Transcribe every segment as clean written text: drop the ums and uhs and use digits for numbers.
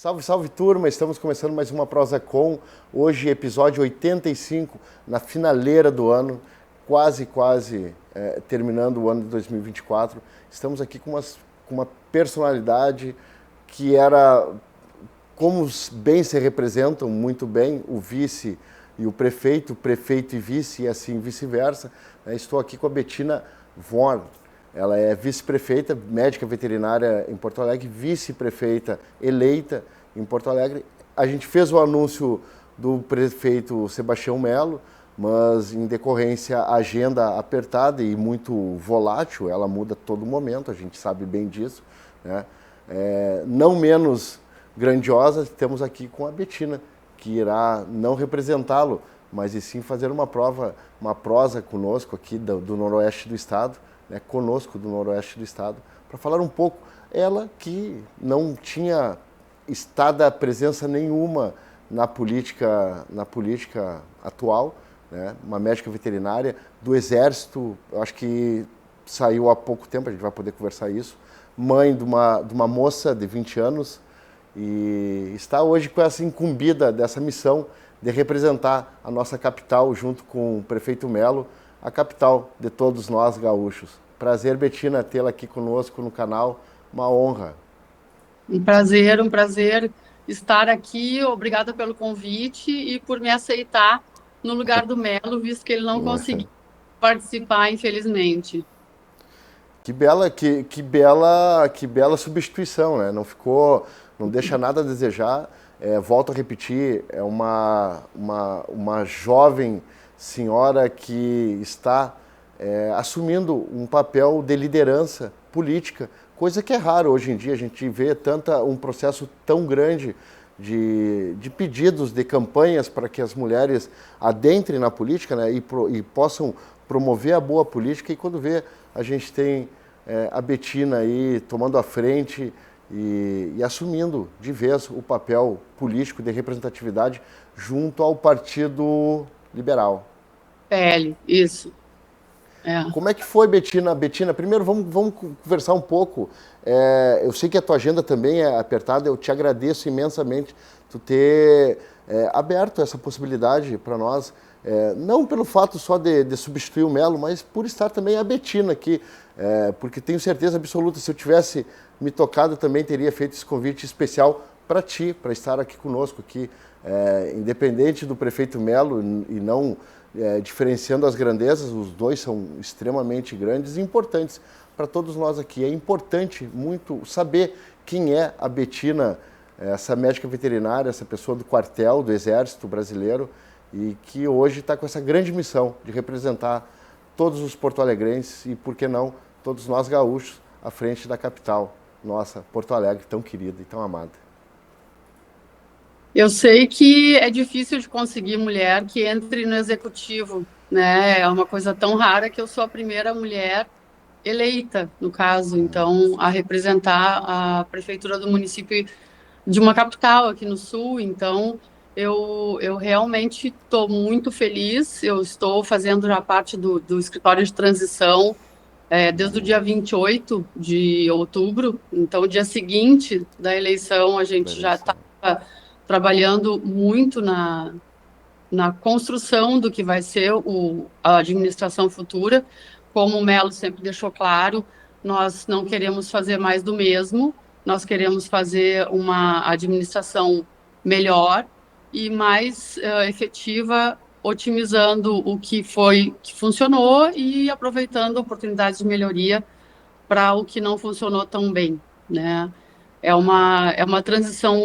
Salve, salve turma, estamos começando mais uma Prosa Com, hoje episódio 85, na finaleira do ano, quase terminando o ano de 2024. Estamos aqui com uma personalidade que era, como bem se representam muito bem, o vice e o prefeito e vice e assim vice-versa. Estou aqui com a Bettina Vorn. Ela é vice-prefeita, médica veterinária em Porto Alegre, vice-prefeita eleita em Porto Alegre. A gente fez o anúncio do prefeito Sebastião Melo, mas em decorrência a agenda apertada e muito volátil, ela muda a todo momento, a gente sabe bem disso, né? Não menos grandiosa, temos aqui com a Bettina, que irá não representá-lo, mas e sim fazer uma prosa conosco aqui do noroeste do estado, conosco do noroeste do estado, para falar um pouco. Ela que não tinha estada presença nenhuma na política atual, né? Uma médica veterinária do Exército, eu acho que saiu há pouco tempo, a gente vai poder conversar isso, mãe de uma moça de 20 anos e está hoje com essa incumbida dessa missão de representar a nossa capital junto com o prefeito Melo, a capital de todos nós gaúchos. Prazer, Bettina, tê-la aqui conosco no canal, uma honra. Um prazer estar aqui. Obrigada pelo convite e por me aceitar no lugar do Melo, visto que ele não conseguiu participar, infelizmente. Que bela substituição, né? Não deixa nada a desejar. Volto a repetir, é uma jovem senhora que está assumindo um papel de liderança política, coisa que é raro hoje em dia. A gente vê um processo tão grande de pedidos, de campanhas para que as mulheres adentrem na política, né, e possam promover a boa política, e quando vê, a gente tem a Bettina aí tomando a frente e assumindo de vez o papel político de representatividade junto ao Partido Liberal. PL, isso. Como é que foi, Bettina? Bettina, primeiro vamos conversar um pouco. Eu sei que a tua agenda também é apertada, eu te agradeço imensamente tu ter aberto essa possibilidade para nós, não pelo fato só de substituir o Melo, mas por estar também a Bettina aqui, porque tenho certeza absoluta, se eu tivesse me tocado, também teria feito esse convite especial para ti, para estar aqui conosco, aqui, independente do prefeito Melo e não... diferenciando as grandezas, os dois são extremamente grandes e importantes para todos nós aqui. É importante muito saber quem é a Bettina, essa médica veterinária, essa pessoa do quartel do Exército Brasileiro, e que hoje está com essa grande missão de representar todos os porto-alegrenses e, por que não, todos nós gaúchos à frente da capital, nossa, Porto Alegre, tão querida e tão amada. Eu sei que é difícil de conseguir mulher que entre no executivo, né? É uma coisa tão rara que eu sou a primeira mulher eleita, no caso, então, a representar a prefeitura do município de uma capital aqui no sul. Então, eu realmente estou muito feliz. Eu estou fazendo já parte do escritório de transição desde o dia 28 de outubro. Então, o dia seguinte da eleição, a gente já está trabalhando muito na construção do que vai ser a administração futura. Como o Melo sempre deixou claro, nós não queremos fazer mais do mesmo, nós queremos fazer uma administração melhor e mais efetiva, otimizando o que funcionou e aproveitando oportunidades de melhoria para o que não funcionou tão bem, né? É uma transição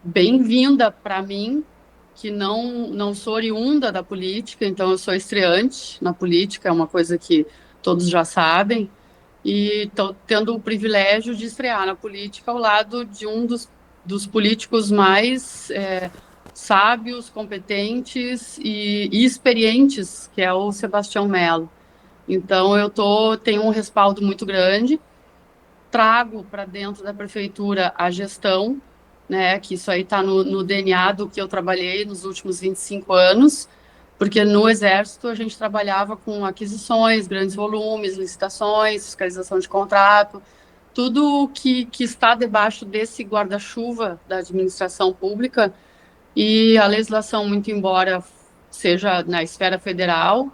bem-vinda para mim, que não sou oriunda da política, então eu sou estreante na política, é uma coisa que todos já sabem, e estou tendo o privilégio de estrear na política ao lado de um dos políticos mais sábios, competentes e experientes, que é o Sebastião Melo. Então, tenho um respaldo muito grande, trago para dentro da prefeitura a gestão, né, que isso aí está no DNA do que eu trabalhei nos últimos 25 anos, porque no Exército a gente trabalhava com aquisições, grandes volumes, licitações, fiscalização de contrato, tudo que está debaixo desse guarda-chuva da administração pública e a legislação, muito embora seja na esfera federal,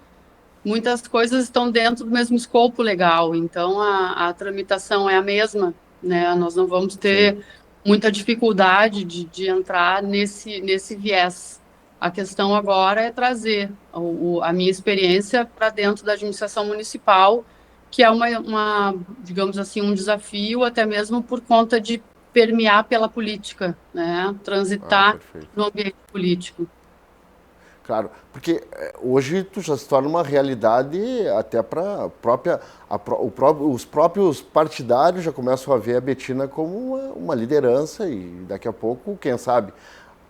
muitas coisas estão dentro do mesmo escopo legal, então a tramitação é a mesma, né? Nós não vamos Sim. ter muita dificuldade de entrar nesse viés. A questão agora é trazer a minha experiência para dentro da administração municipal, que é digamos assim, um desafio, até mesmo por conta de permear pela política, né? Ah, Transitar perfeito. no ambiente político. Claro, porque hoje tu já se torna uma realidade até para os próprios partidários já começam a ver a Betina como uma liderança e daqui a pouco, quem sabe,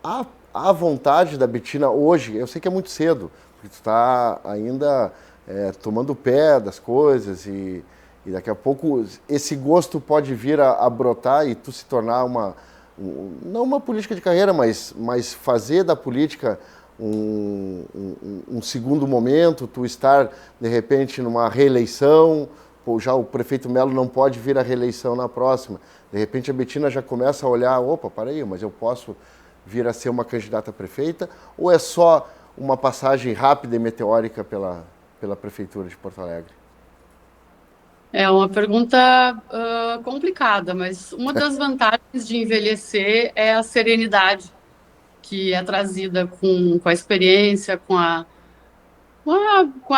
a, a vontade da Betina hoje, eu sei que é muito cedo, porque tu está ainda tomando pé das coisas e daqui a pouco esse gosto pode vir a brotar e tu se tornar não uma política de carreira, mas fazer da política um segundo momento, tu estar, de repente, numa reeleição, pô, já o prefeito Melo não pode vir à reeleição na próxima. De repente, a Betina já começa a olhar, opa, para aí, mas eu posso vir a ser uma candidata a prefeita? Ou é só uma passagem rápida e meteórica pela Prefeitura de Porto Alegre? É uma pergunta complicada, mas uma das vantagens de envelhecer é a serenidade que é trazida com a experiência, com a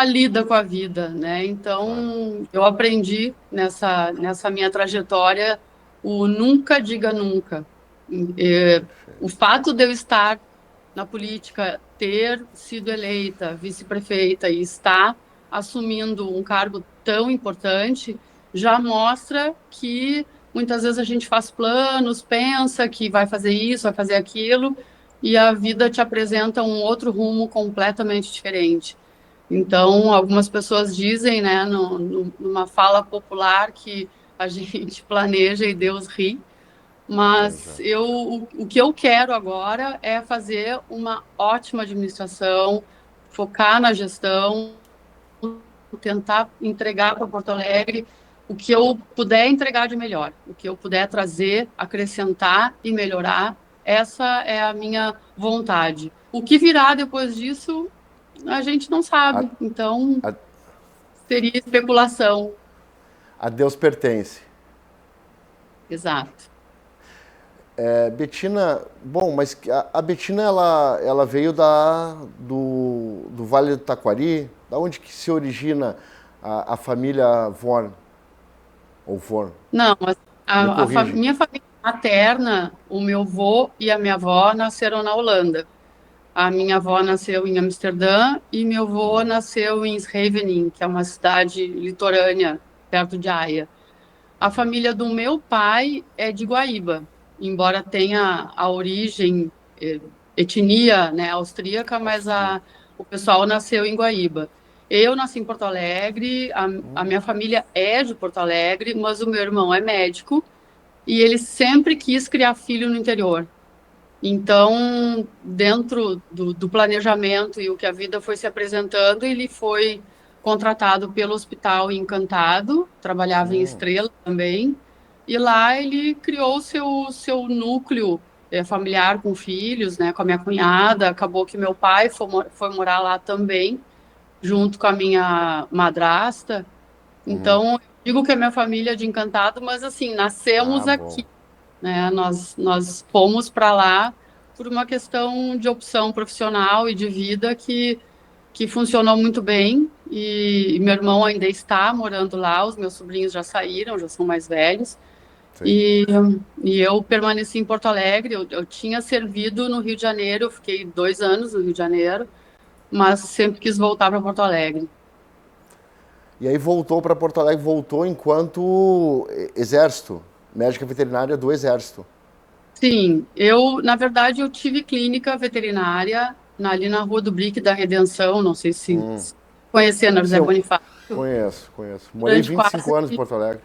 lida com a vida, né? Claro. Então, eu aprendi nessa minha trajetória o nunca diga nunca. O fato de eu estar na política, ter sido eleita vice-prefeita e estar assumindo um cargo tão importante, já mostra que muitas vezes a gente faz planos, pensa que vai fazer isso, vai fazer aquilo, e a vida te apresenta um outro rumo completamente diferente. Então, algumas pessoas dizem, né, numa fala popular, que a gente planeja e Deus ri, mas Exato. o que eu quero agora é fazer uma ótima administração, focar na gestão, tentar entregar para Porto Alegre o que eu puder entregar de melhor, o que eu puder trazer, acrescentar e melhorar. Essa é a minha vontade. O que virá depois disso, a gente não A, sabe. Então, a, seria especulação. a Deus pertence. Exato. Betina, bom, mas a Betina ela veio do Vale do Taquari, da onde que se origina a família Vorn, ou Vorn? Não, Me corrige. minha família materna, o meu avô e a minha avó nasceram na Holanda. A minha avó nasceu em Amsterdã e meu avô nasceu em Scheveningen, que é uma cidade litorânea, perto de Haia. A família do meu pai é de Guaíba, embora tenha a origem, etnia, né, austríaca, mas Austríaco. o pessoal nasceu em Guaíba. Eu nasci em Porto Alegre, a minha família é de Porto Alegre, mas o meu irmão é médico e ele sempre quis criar filho no interior. Então, dentro do planejamento e o que a vida foi se apresentando, ele foi contratado pelo Hospital Encantado, trabalhava em Estrela também, e lá ele criou o seu núcleo familiar com filhos, né, com a minha cunhada. Acabou que meu pai foi morar lá também, junto com a minha madrasta. Então, eu digo que é minha família de Encantado, mas assim, Ah, nascemos bom. aqui, né? Nós fomos para lá por uma questão de opção profissional e de vida que funcionou muito bem. E meu irmão ainda está morando lá, os meus sobrinhos já saíram, já são mais velhos. Sim. E, e eu permaneci em Porto Alegre. Eu tinha servido no Rio de Janeiro, eu fiquei 2 anos no Rio de Janeiro, mas sempre quis voltar para Porto Alegre. E aí voltou para Porto Alegre, voltou enquanto exército, médica veterinária do exército. Sim, na verdade, eu tive clínica veterinária ali na Rua do Brick da Redenção, não sei se conhecer, na Sim, José eu Bonifácio, conheço. Morei durante 25 quase... anos em Porto Alegre.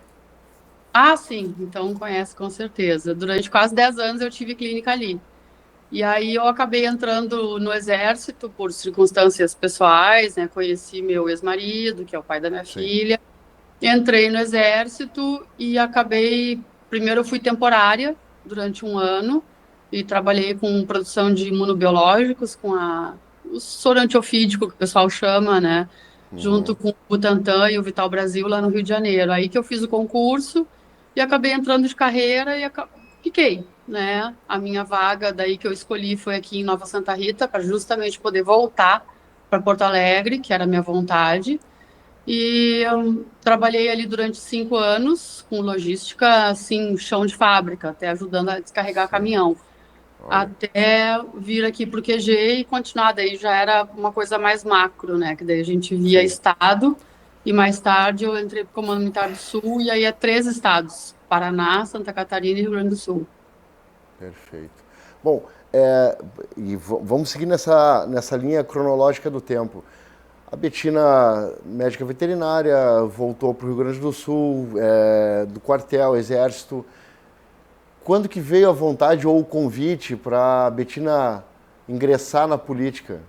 Ah, sim, então conhece com certeza. Durante quase 10 anos eu tive clínica ali. E aí eu acabei entrando no Exército por circunstâncias pessoais, né? Conheci meu ex-marido, que é o pai da minha Sim. filha. Entrei no Exército e acabei. Primeiro, eu fui temporária durante um ano e trabalhei com produção de imunobiológicos, com o soro antiofídico, que o pessoal chama, né? Junto com o Butantan e o Vital Brasil, lá no Rio de Janeiro. Aí que eu fiz o concurso e acabei entrando de carreira e fiquei, né? A minha vaga, daí que eu escolhi, foi aqui em Nova Santa Rita, para justamente poder voltar para Porto Alegre, que era a minha vontade. E eu trabalhei ali durante 5 anos com logística, assim, chão de fábrica, até ajudando a descarregar Sim. caminhão. Olha, Até vir aqui para o QG e continuar. Daí já era uma coisa mais macro, né? Que daí a gente via sim, estado e mais tarde eu entrei para o Comando Militar do Sul e aí é 3 estados: Paraná, Santa Catarina e Rio Grande do Sul. perfeito. Bom, vamos seguir nessa linha cronológica do tempo. A Betina, médica veterinária, voltou para o Rio Grande do Sul, do quartel, exército. Quando que veio a vontade ou o convite para a Betina ingressar na política?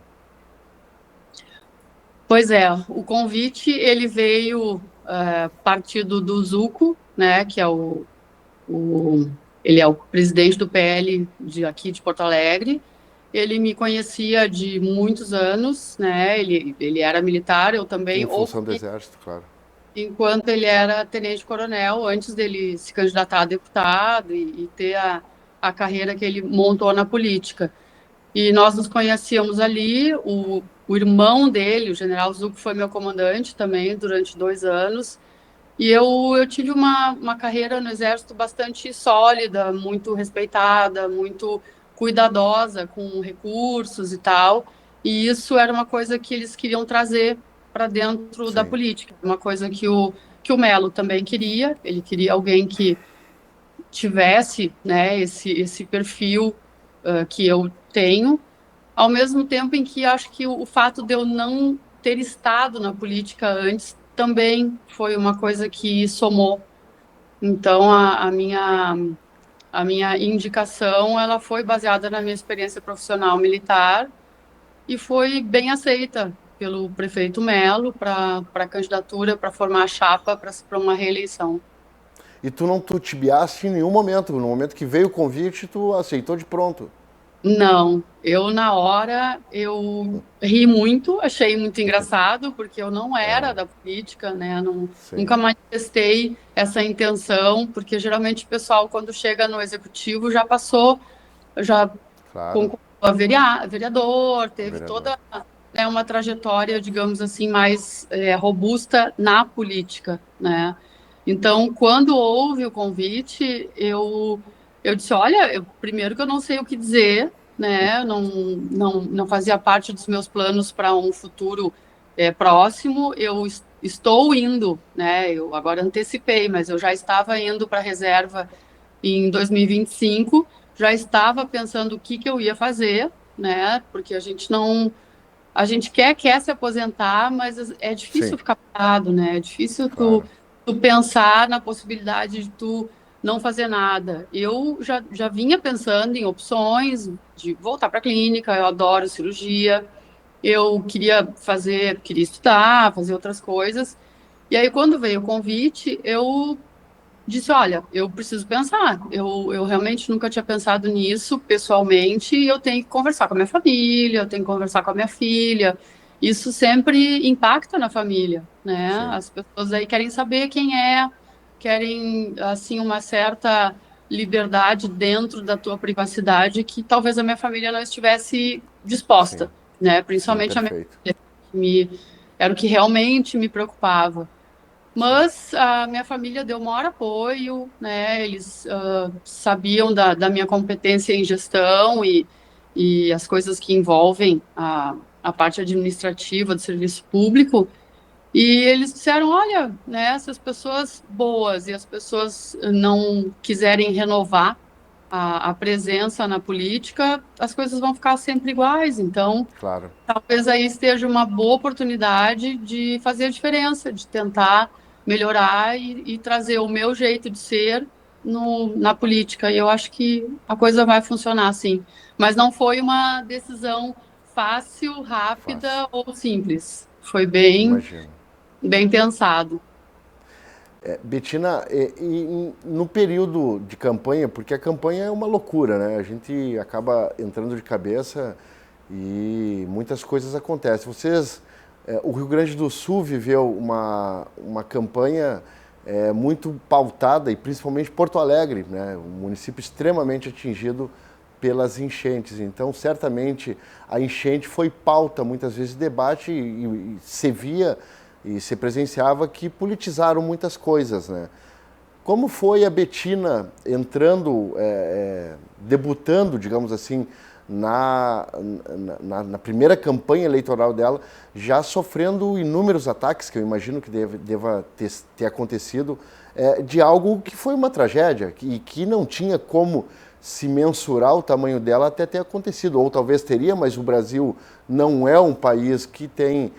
Pois é, o convite ele veio partido do Zuco, né? Que é o ele é o presidente do PL aqui de Porto Alegre. Ele me conhecia de muitos anos, né? Ele era militar, eu também, Em função do exército, claro. enquanto ele era tenente-coronel, antes dele se candidatar a deputado e ter a carreira que ele montou na política. E nós nos conhecíamos ali, o irmão dele, o general Zuco, foi meu comandante também durante 2 anos. E eu tive uma carreira no Exército bastante sólida, muito respeitada, muito cuidadosa com recursos e tal. E isso era uma coisa que eles queriam trazer para dentro da Sim, política, uma coisa que o Melo também queria. Ele queria alguém que tivesse, né, esse perfil que eu tenho, ao mesmo tempo em que acho que o fato de eu não ter estado na política antes também foi uma coisa que somou. Então, a minha indicação ela foi baseada na minha experiência profissional militar e foi bem aceita pelo prefeito Melo para a candidatura, para formar a chapa para uma reeleição. e tu não titubeaste em nenhum momento. No momento que veio o convite, tu aceitou de pronto. Não, eu na hora eu ri muito, achei muito engraçado, porque eu não era da política, né? Não, Sim, nunca manifestei essa intenção, porque geralmente o pessoal, quando chega no executivo, já passou, já claro, concorreu a vereador, a teve vereador. toda, né, uma trajetória, digamos assim, mais robusta na política, né? Então, quando houve o convite, eu disse, olha, primeiro que eu não sei o que dizer, né? Não fazia parte dos meus planos para um futuro próximo. Eu estou indo, né? Eu agora antecipei, mas eu já estava indo para a reserva em 2025, já estava pensando o que que eu ia fazer, né? Porque a gente quer se aposentar, mas é Sim, difícil ficar parado, né? É difícil tu, claro. tu pensar na possibilidade de tu não fazer nada. Eu já vinha pensando em opções de voltar para a clínica, eu adoro cirurgia, eu queria estudar, fazer outras coisas. E aí, quando veio o convite, eu disse, olha, eu preciso pensar. Eu realmente nunca tinha pensado nisso pessoalmente e eu tenho que conversar com a minha família, eu tenho que conversar com a minha filha. Isso sempre impacta na família, né? Sim, As pessoas aí querem saber quem é, querem, assim, uma certa liberdade dentro da tua privacidade que talvez a minha família não estivesse sim, disposta, né? sim, Principalmente a minha perfeito. filha, que era o que realmente me preocupava. Sim, Mas a minha família deu o maior apoio, né? Eles sabiam da minha competência em gestão e as coisas que envolvem a parte administrativa do serviço público. E eles disseram, olha, né, se as pessoas boas e as pessoas não quiserem renovar a presença na política, as coisas vão ficar sempre iguais. Então, claro. talvez aí esteja uma boa oportunidade de fazer a diferença, de tentar melhorar e trazer o meu jeito de ser na política. E eu acho que a coisa vai funcionar assim. Mas não foi uma decisão fácil, Fácil. rápida ou simples. Foi bem, Imagino. bem pensado. Betina, e no período de campanha, porque a campanha é uma loucura, né? A gente acaba entrando de cabeça e muitas coisas acontecem. O Rio Grande do Sul viveu uma campanha muito pautada, e principalmente Porto Alegre, né? Um município extremamente atingido pelas enchentes. Então, certamente, a enchente foi pauta, muitas vezes, de debate e se via e se presenciava que politizaram muitas coisas, né? Como foi a Betina entrando, debutando, digamos assim, na primeira campanha eleitoral dela, já sofrendo inúmeros ataques, que eu imagino que deva ter acontecido, de algo que foi uma tragédia e que não tinha como se mensurar o tamanho dela até ter acontecido, ou talvez teria, mas o Brasil não é um país que tem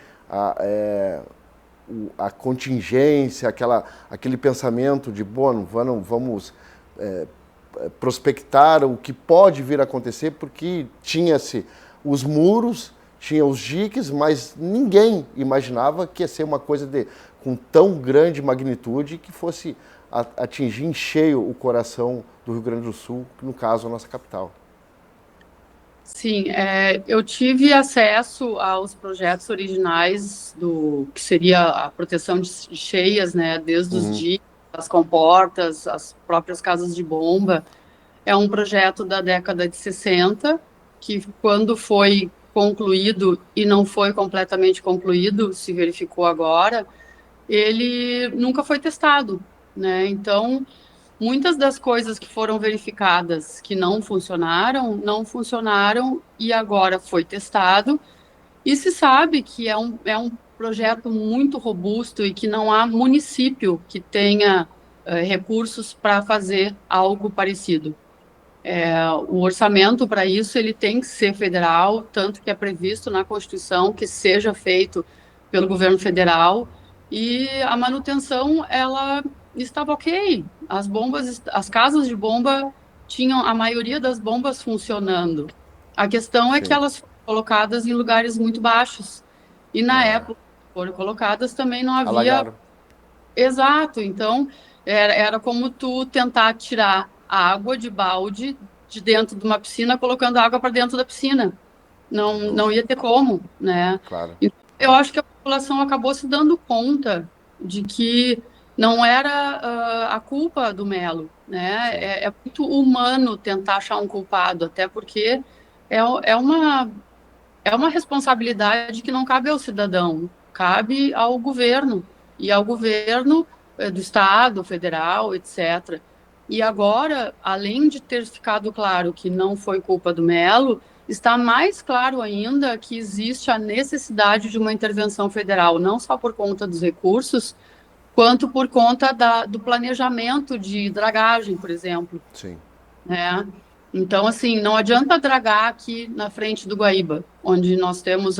a contingência, aquele pensamento de, bom, vamos prospectar o que pode vir a acontecer, porque tinha-se os muros, tinha os diques, mas ninguém imaginava que ia ser uma coisa com tão grande magnitude que fosse atingir em cheio o coração do Rio Grande do Sul, no caso, a nossa capital. Sim, eu tive acesso aos projetos originais do que seria a proteção de cheias, né, desde os diques, as comportas, as próprias casas de bomba. É um projeto da década de 60, que quando foi concluído e não foi completamente concluído, se verificou agora, ele nunca foi testado, né? Então, muitas das coisas que foram verificadas que não funcionaram e agora foi testado. E se sabe que é um projeto muito robusto e que não há município que tenha recursos para fazer algo parecido. O orçamento para isso ele tem que ser federal, tanto que é previsto na Constituição que seja feito pelo governo federal, e a manutenção ela estava ok. As bombas, as casas de bomba tinham a maioria das bombas funcionando. A questão é que Sim. elas foram colocadas em lugares muito baixos. E na época que foram colocadas também não havia. Alagaram. Exato, então era como tu tentar tirar a água de balde de dentro de uma piscina, colocando água para dentro da piscina. Não ia ter como, né? Claro. Então, eu acho que a população acabou se dando conta de que não era a culpa do Melo, né? Sim. É muito humano tentar achar um culpado, até porque é uma responsabilidade que não cabe ao cidadão, cabe ao governo, e ao governo do Estado, federal, etc. E agora, além de ter ficado claro que não foi culpa do Melo, está mais claro ainda que existe a necessidade de uma intervenção federal, não só por conta dos recursos, quanto por conta do planejamento de dragagem, por exemplo, Sim. né? Então, assim, não adianta dragar aqui na frente do Guaíba, onde nós temos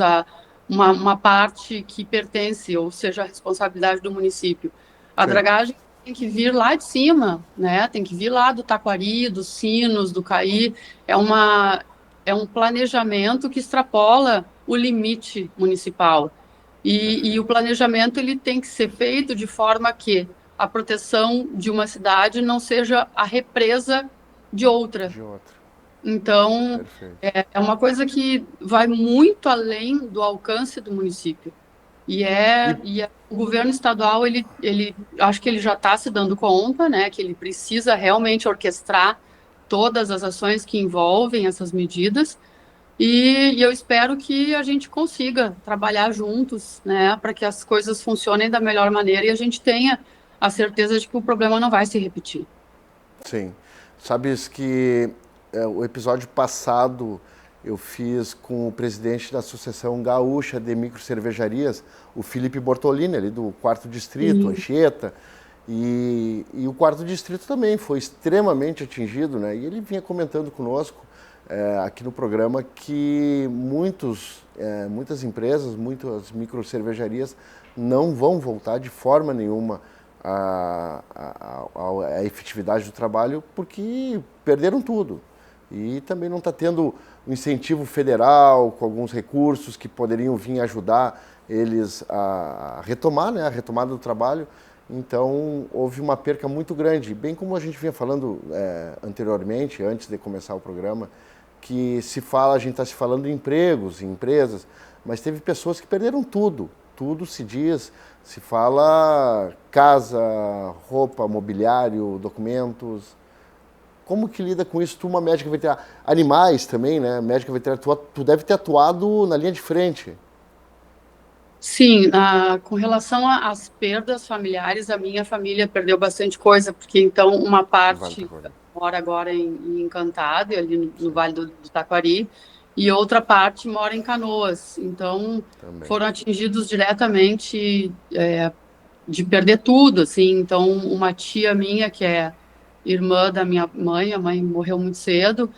uma parte que pertence, ou seja, a responsabilidade do município. A Sim. dragagem tem que vir lá de cima, né? Tem que vir lá do Taquari, dos Sinos, do Caí. É um planejamento que extrapola o limite municipal. E o planejamento ele tem que ser feito de forma que a proteção de uma cidade não seja a represa de outra. De outra. Então, Perfeito. é uma coisa que vai muito além do alcance do município. O governo estadual, acho que ele já está se dando conta, né, que ele precisa realmente orquestrar todas as ações que envolvem essas medidas, e eu espero que a gente consiga trabalhar juntos, né, para que as coisas funcionem da melhor maneira e a gente tenha a certeza de que o problema não vai se repetir. Sim. Sabes que o episódio passado eu fiz com o presidente da Associação Gaúcha de Microcervejarias, o Felipe Bortolini, ali do 4º Distrito, Anchieta, e o 4º Distrito também foi extremamente atingido, né? E ele vinha comentando conosco aqui no programa que muitas empresas, muitas microcervejarias não vão voltar de forma nenhuma a efetividade do trabalho porque perderam tudo. E também não está tendo um incentivo federal com alguns recursos que poderiam vir ajudar eles a retomar, né, a retomada do trabalho. Então, houve uma perca muito grande. Bem como a gente vinha falando anteriormente, antes de começar o programa, que a gente está se falando em empregos, em empresas, mas teve pessoas que perderam tudo. Tudo se fala casa, roupa, mobiliário, documentos. Como que lida com isso? Tu, uma médica veterinária, animais também, né? Médica veterinária, tu deve ter atuado na linha de frente. Sim, com relação às perdas familiares, a minha família perdeu bastante coisa, porque então uma Vale, tá parte agora. mora agora em Encantado, ali no Sim, Vale do Taquari, e outra parte mora em Canoas. Então também. foram atingidos diretamente de perder tudo, assim. Então uma tia minha, que é irmã da minha mãe, a mãe morreu muito cedo,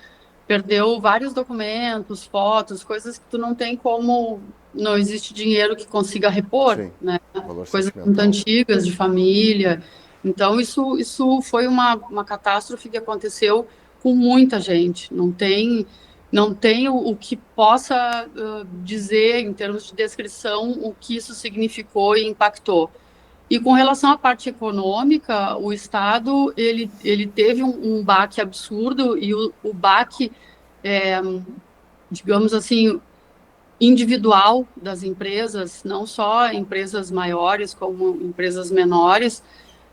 perdeu vários documentos, fotos, coisas que tu não tem como, não existe dinheiro que consiga repor, Sim, né? valor Coisas muito sentimental. antigas de família. Então isso foi uma catástrofe que aconteceu com muita gente. Não tem o que possa dizer em termos de descrição o que isso significou e impactou. E com relação à parte econômica, o Estado ele teve um baque absurdo e o baque, digamos assim, individual das empresas, não só empresas maiores como empresas menores,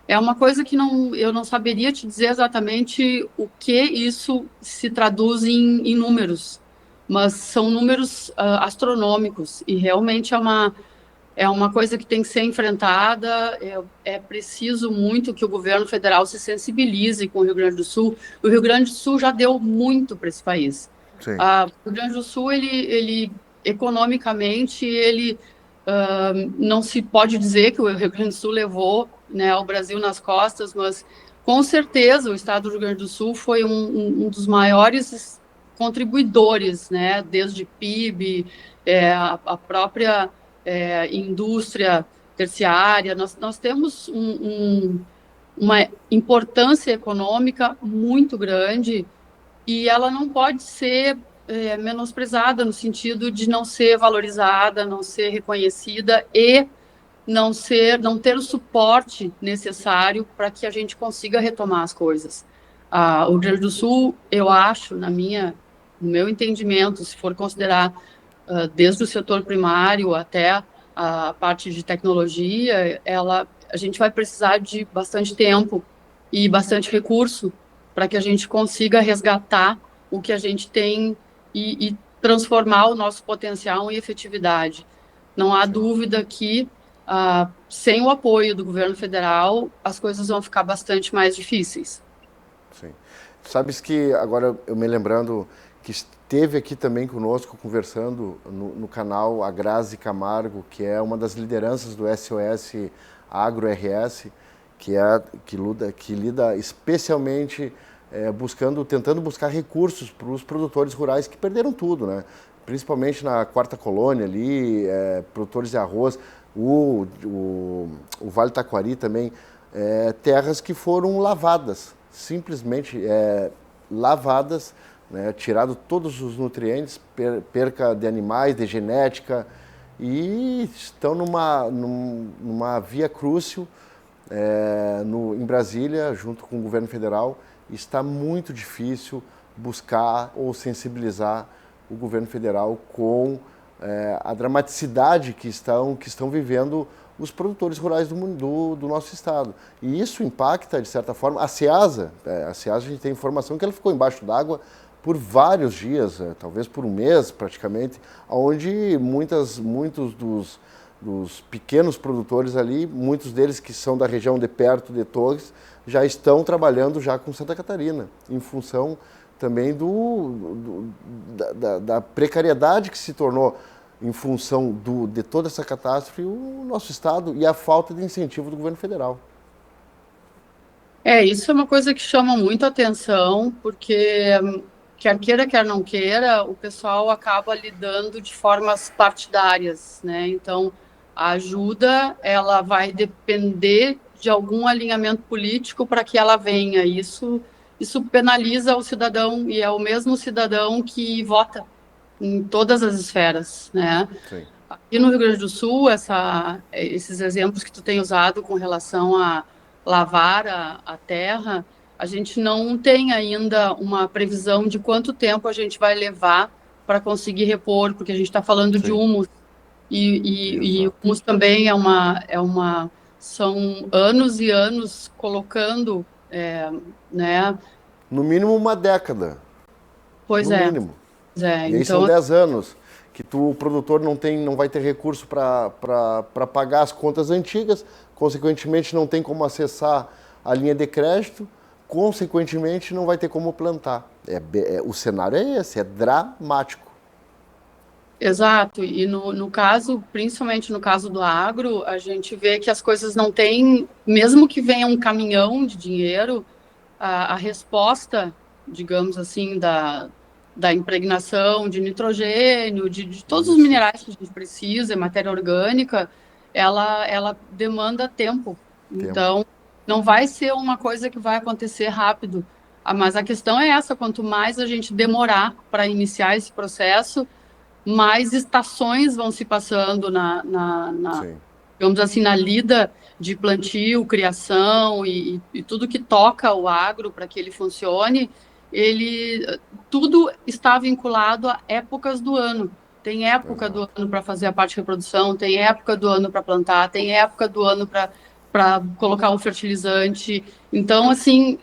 é uma coisa que eu não saberia te dizer exatamente o que isso se traduz em números, mas são números astronômicos e realmente é uma coisa que tem que ser enfrentada. É preciso muito que o governo federal se sensibilize com o Rio Grande do Sul. O Rio Grande do Sul já deu muito para esse país. Sim, O Rio Grande do Sul, ele economicamente, ele não se pode dizer que o Rio Grande do Sul levou, né, o Brasil nas costas, mas com certeza o estado do Rio Grande do Sul foi um dos maiores contribuidores, né, desde PIB, a própria indústria terciária. Nós temos uma importância econômica muito grande e ela não pode ser menosprezada no sentido de não ser valorizada, não ser reconhecida e não ter o suporte necessário para que a gente consiga retomar as coisas. O Rio Grande do Sul, eu acho, no meu entendimento, se for considerar desde o setor primário até a parte de tecnologia, a gente vai precisar de bastante tempo e bastante recurso para que a gente consiga resgatar o que a gente tem e transformar o nosso potencial em efetividade. Não há sim, dúvida que, sem o apoio do governo federal, as coisas vão ficar bastante mais difíceis. sim. Sabes que agora eu me lembrando que esteve aqui também conosco conversando no canal a Grazi Camargo, que é uma das lideranças do SOS Agro RS, que lida especialmente tentando buscar recursos para os produtores rurais que perderam tudo, né? Principalmente na quarta colônia ali, produtores de arroz, o Vale Taquari também, terras que foram lavadas, simplesmente lavadas, né, tirado todos os nutrientes, perca de animais, de genética, e estão numa via crucial em Brasília, junto com o governo federal. Está muito difícil buscar ou sensibilizar o governo federal com a dramaticidade que estão vivendo os produtores rurais do nosso estado. E isso impacta, de certa forma, a Ceasa. A Ceasa, a gente tem informação que ela ficou embaixo d'água por vários dias, talvez por um mês praticamente, onde muitos dos pequenos produtores ali, muitos deles que são da região de perto de Torres, já estão trabalhando já com Santa Catarina, em função também da precariedade que se tornou em função de toda essa catástrofe o nosso estado e a falta de incentivo do governo federal. Isso é uma coisa que chama muito atenção, porque quer queira, quer não queira, o pessoal acaba lidando de formas partidárias, né? Então, a ajuda, ela vai depender de algum alinhamento político para que ela venha. Isso penaliza o cidadão, e é o mesmo cidadão que vota em todas as esferas, né? Sim. aqui no Rio Grande do Sul, esses exemplos que tu tem usado com relação a lavar a terra, a gente não tem ainda uma previsão de quanto tempo a gente vai levar para conseguir repor, porque a gente está falando de Sim, humus, e exato. humus também são anos e anos colocando, né? No mínimo uma década, Pois no é, mínimo. pois é. E aí são Então, 10 anos que o produtor não vai ter recurso para pagar as contas antigas, consequentemente não tem como acessar a linha de crédito, consequentemente não vai ter como plantar. O cenário é esse, é dramático. exato, e no caso, principalmente no caso do agro, a gente vê que as coisas não têm, mesmo que venha um caminhão de dinheiro, a resposta, digamos assim, da impregnação de nitrogênio, de todos os Isso, minerais que a gente precisa, matéria orgânica, ela demanda tempo. tempo. Então, não vai ser uma coisa que vai acontecer rápido. Mas a questão é essa: quanto mais a gente demorar para iniciar esse processo, mais estações vão se passando Sim. digamos assim, na lida de plantio, criação e tudo que toca o agro para que ele funcione, tudo está vinculado a épocas do ano. Tem época do Exato. ano para fazer a parte de reprodução, tem época do ano para plantar, tem época do ano para colocar um fertilizante. Então, assim,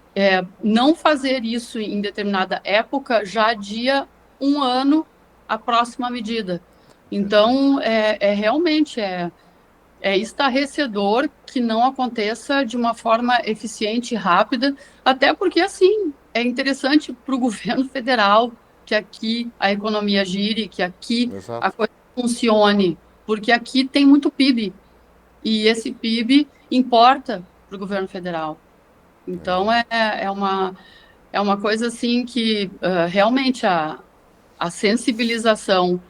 não fazer isso em determinada época já adia um ano a próxima medida. Perfeito. Então, realmente é estarrecedor que não aconteça de uma forma eficiente e rápida, até porque, assim, é interessante para o governo federal que aqui a economia gire, que aqui a Exato. coisa funcione, porque aqui tem muito PIB, e esse PIB importa para o governo federal. Então, é uma coisa, assim, que realmente a sensibilização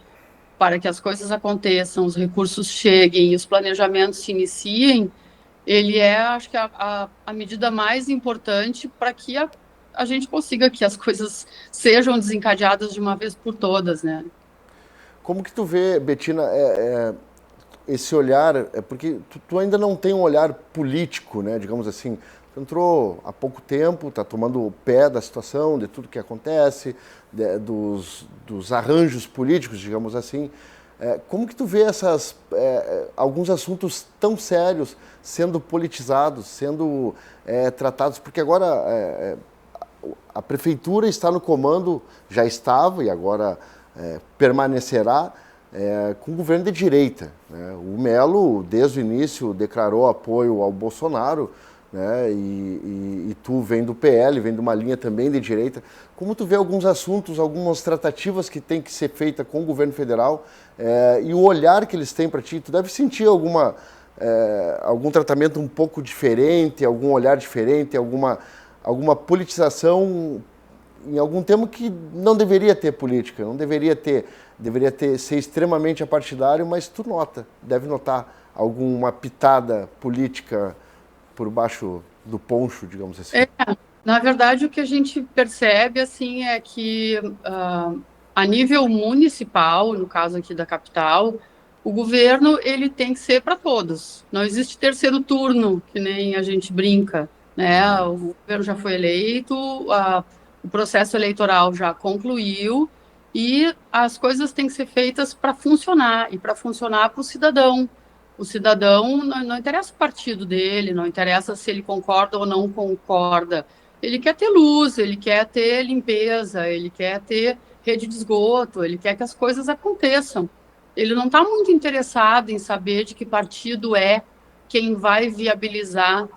para que as coisas aconteçam, os recursos cheguem, os planejamentos se iniciem, ele acho que, a medida mais importante para que a gente consiga que as coisas sejam desencadeadas de uma vez por todas, né? Como que tu vê, Betina, esse olhar, porque tu ainda não tem um olhar político, né, digamos assim, tu entrou há pouco tempo, está tomando o pé da situação, de tudo que acontece, dos arranjos políticos, digamos assim. Como que tu vê alguns assuntos tão sérios sendo politizados, sendo tratados? Porque agora a prefeitura está no comando, já estava e agora permanecerá com o governo de direita, né? O Melo, desde o início, declarou apoio ao Bolsonaro, né? E tu vem do PL, vem de uma linha também de direita. Como tu vê alguns assuntos, algumas tratativas que tem que ser feita com o governo federal e o olhar que eles têm para ti? Tu deve sentir algum tratamento um pouco diferente, algum olhar diferente, alguma politização em algum tema que não deveria ter política, não deveria ter, ser extremamente apartidário, mas tu deve notar alguma pitada política por baixo do poncho, digamos assim. É, na verdade, o que a gente percebe assim é que a nível municipal, no caso aqui da capital, o governo ele tem que ser para todos. Não existe terceiro turno, que nem a gente brinca, né? O governo já foi eleito, o processo eleitoral já concluiu e as coisas têm que ser feitas para funcionar e para funcionar para o cidadão. O cidadão não interessa o partido dele, não interessa se ele concorda ou não concorda. Ele quer ter luz, ele quer ter limpeza, ele quer ter rede de esgoto, ele quer que as coisas aconteçam. Ele não está muito interessado em saber de que partido é quem vai viabilizar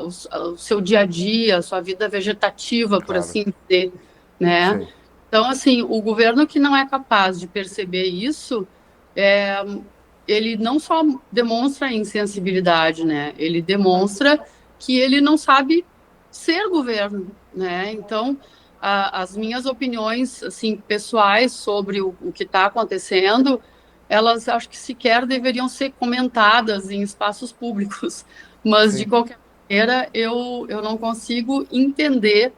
o seu dia a dia, a sua vida vegetativa, por Claro, assim dizer, né? sim, Então, assim, o governo que não é capaz de perceber isso, é, ele não só demonstra insensibilidade, né? Ele demonstra que ele não sabe ser governo, né? Então, as minhas opiniões, assim, pessoais sobre o que está acontecendo, elas acho que sequer deveriam ser comentadas em espaços públicos, mas de sim, qualquer maneira eu não consigo entender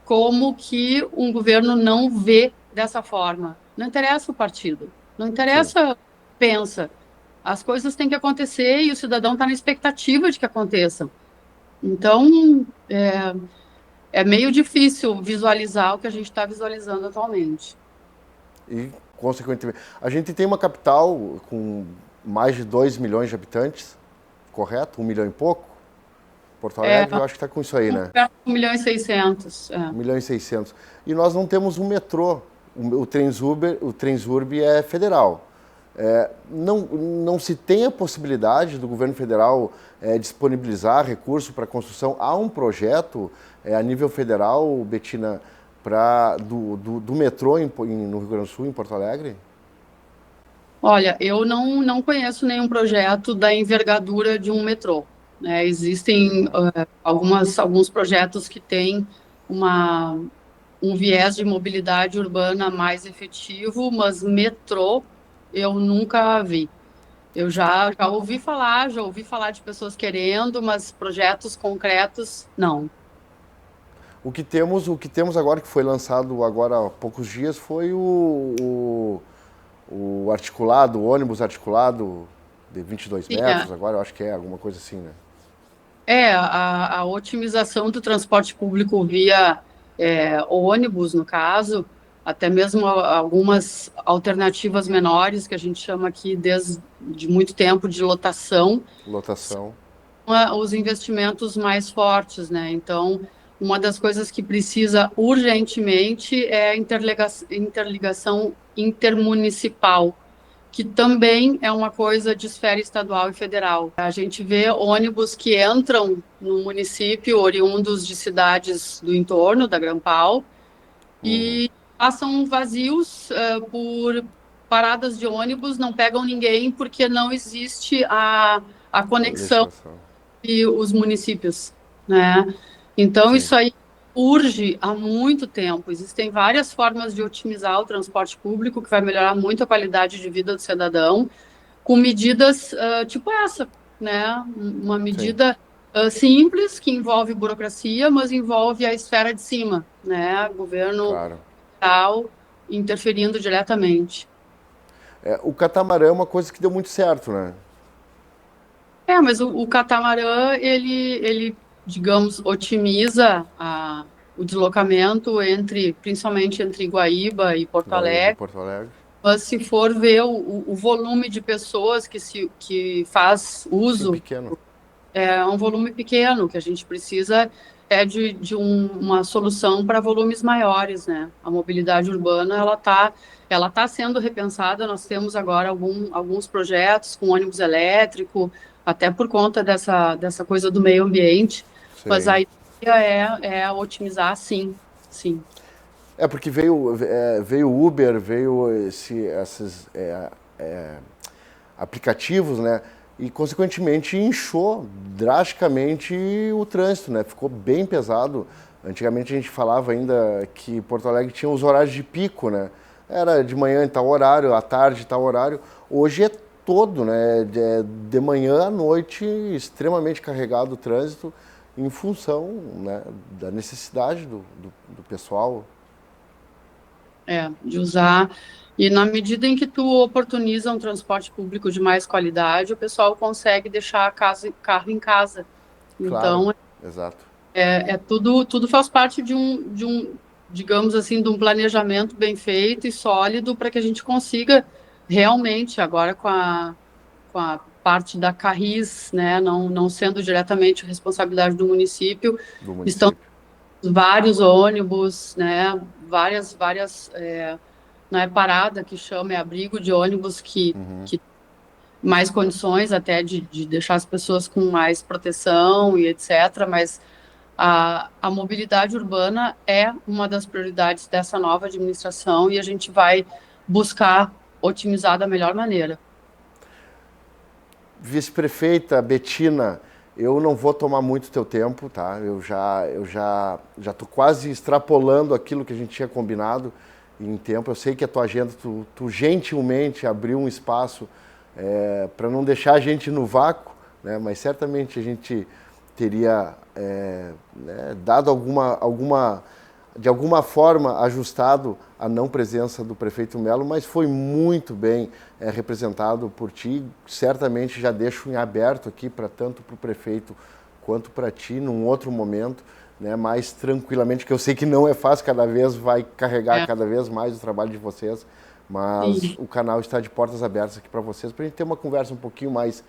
como que um governo não vê dessa forma. Não interessa o partido, não sim. interessa. pensa. As coisas têm que acontecer e o cidadão está na expectativa de que aconteçam. Então, é meio difícil visualizar o que a gente está visualizando atualmente. E, consequentemente, a gente tem uma capital com mais de 2 milhões de habitantes, correto? 1 milhão e pouco? Porto Alegre, eu acho que está com isso aí, né? Perto de 1 milhão e 600. 1 milhão e 600. E nós não temos um metrô. O Transurb é federal. Não se tem a possibilidade do governo federal disponibilizar recurso para a construção. Há um projeto a nível federal, Betina, do metrô no Rio Grande do Sul, em Porto Alegre? Olha, eu não conheço nenhum projeto da envergadura de um metrô, né? Existem alguns projetos que têm um viés de mobilidade urbana mais efetivo, mas metrô eu nunca vi. Eu já ouvi falar de pessoas querendo, mas projetos concretos, não. O que temos agora, que foi lançado agora há poucos dias, foi o articulado, o ônibus articulado de 22 Sim, metros, agora eu acho que é alguma coisa assim, né? a otimização do transporte público via ônibus, no caso, até mesmo algumas alternativas menores, que a gente chama aqui desde muito tempo de lotação, Lotação. os investimentos mais fortes, né? Então, uma das coisas que precisa urgentemente é a interligação intermunicipal, que também é uma coisa de esfera estadual e federal. A gente vê ônibus que entram no município, oriundos de cidades do entorno da Grampal, e passam vazios por paradas de ônibus, não pegam ninguém porque não existe a conexão Legislação. e os municípios, né? Então, Sim. isso aí urge há muito tempo. Existem várias formas de otimizar o transporte público, que vai melhorar muito a qualidade de vida do cidadão, com medidas tipo essa, né? Uma Sim. medida simples, que envolve burocracia, mas envolve a esfera de cima, né? Governo Claro. federal interferindo diretamente. O catamarã é uma coisa que deu muito certo, né? Mas o catamarã, digamos, otimiza o deslocamento principalmente entre Guaíba e Porto Guaíba, Alegre. Porto Alegre. Mas se for ver o volume de pessoas que faz Sim, uso, pequeno. é um volume pequeno, que a gente precisa uma solução para volumes maiores, né? A mobilidade urbana, ela tá sendo repensada. Nós temos agora alguns projetos com ônibus elétrico, até por conta dessa coisa do meio ambiente, mas Sim. a ideia é otimizar, sim, sim. Porque veio Uber, veio esses aplicativos, né? E, consequentemente, inchou drasticamente o trânsito, né? Ficou bem pesado. Antigamente a gente falava ainda que Porto Alegre tinha os horários de pico, né? Era de manhã em tal horário, à tarde em tal horário. Hoje é todo, né? De manhã à noite, extremamente carregado o trânsito em função, né, da necessidade do pessoal. De usar. E na medida em que tu oportuniza um transporte público de mais qualidade, o pessoal consegue deixar carro em casa. Claro, Então, exato. tudo faz parte digamos assim, de um planejamento bem feito e sólido para que a gente consiga realmente, agora com a parte da Carris, né, não sendo diretamente responsabilidade do município, Do estão município. vários ônibus, né, várias não é parada que chama, é abrigo de ônibus que mais condições até de deixar as pessoas com mais proteção e etc. Mas a mobilidade urbana é uma das prioridades dessa nova administração e a gente vai buscar otimizar da melhor maneira. Vice-prefeita Betina, eu não vou tomar muito teu tempo, tá? Eu já tô quase extrapolando aquilo que a gente tinha combinado em tempo. Eu sei que a tua agenda, tu gentilmente abriu um espaço para não deixar a gente no vácuo, né? Mas certamente a gente teria né, dado alguma de alguma forma ajustado a não presença do prefeito Melo, mas foi muito bem representado por ti. Certamente já deixo em aberto aqui para tanto para o prefeito quanto para ti num outro momento, né, mais tranquilamente, que eu sei que não é fácil, cada vez vai carregar cada vez mais o trabalho de vocês, mas Sim. o canal está de portas abertas aqui para vocês, para a gente ter uma conversa um pouquinho mais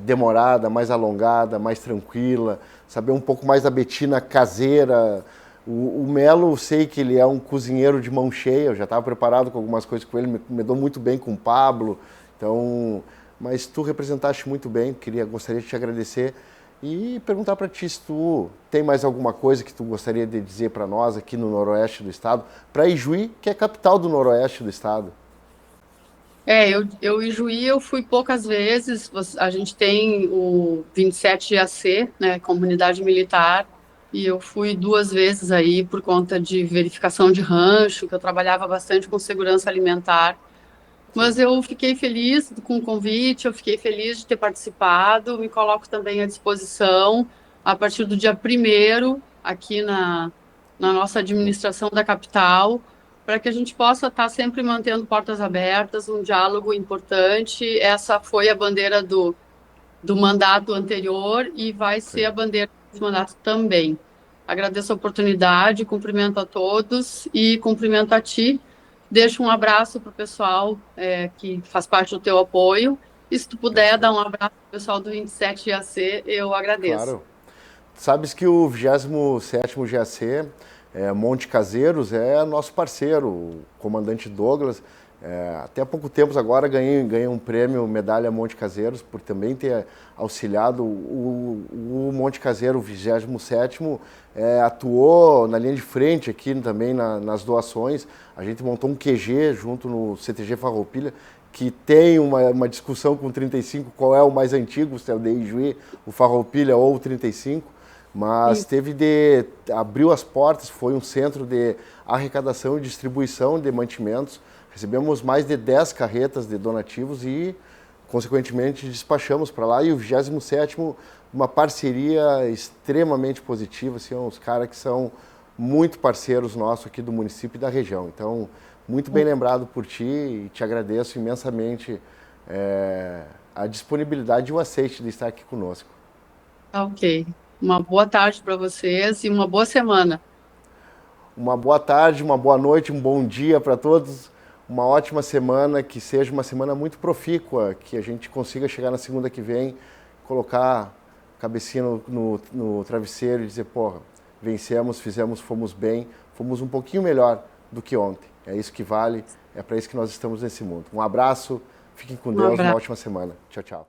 demorada, mais alongada, mais tranquila, saber um pouco mais da Betina caseira. O Melo, eu sei que ele é um cozinheiro de mão cheia, eu já estava preparado com algumas coisas com ele, me dou muito bem com o Pablo, então, mas tu representaste muito bem, gostaria de te agradecer e perguntar para ti se tu tem mais alguma coisa que tu gostaria de dizer para nós aqui no noroeste do estado, para Ijuí, que é a capital do noroeste do estado. Eu em Juí eu fui poucas vezes. A gente tem o 27 AC, né, comunidade militar, e eu fui 2 vezes aí por conta de verificação de rancho, que eu trabalhava bastante com segurança alimentar. Sim. Mas eu fiquei feliz com o convite, eu fiquei feliz de ter participado, me coloco também à disposição a partir do dia 1º aqui na nossa administração da capital, para que a gente possa estar sempre mantendo portas abertas, um diálogo importante. Essa foi a bandeira do mandato anterior e vai ser Sim. a bandeira desse mandato também. Agradeço a oportunidade, cumprimento a todos e cumprimento a ti. Deixo um abraço para o pessoal que faz parte do teu apoio. E se tu puder dar Perfeito. um abraço para o pessoal do 27 IAC, eu agradeço. Claro. Sabes que o 27º GAC, Monte Caseiros, é nosso parceiro, o comandante Douglas. Até há pouco tempo agora ganhei um prêmio Medalha Monte Caseiros por também ter auxiliado o Monte Caseiro, o 27º, atuou na linha de frente aqui também nas doações. A gente montou um QG junto no CTG Farroupilha, que tem uma discussão com o 35, qual é o mais antigo, se é o de Ijuí, o Farroupilha ou o 35, mas abriu as portas, foi um centro de arrecadação e distribuição de mantimentos. Recebemos mais de 10 carretas de donativos e, consequentemente, despachamos para lá. E o 27º, uma parceria extremamente positiva, assim, uns caras que são muito parceiros nossos aqui do município e da região. Então, muito bem lembrado por ti e te agradeço imensamente a disponibilidade e o aceite de estar aqui conosco. Ok. Uma boa tarde para vocês e uma boa semana. Uma boa tarde, uma boa noite, um bom dia para todos. Uma ótima semana, que seja uma semana muito profícua, que a gente consiga chegar na segunda que vem, colocar a cabecinha no travesseiro e dizer, porra, vencemos, fizemos, fomos bem, fomos um pouquinho melhor do que ontem. É isso que vale, é para isso que nós estamos nesse mundo. Um abraço, fiquem com Um Deus, uma abraço. ótima semana. Tchau, tchau.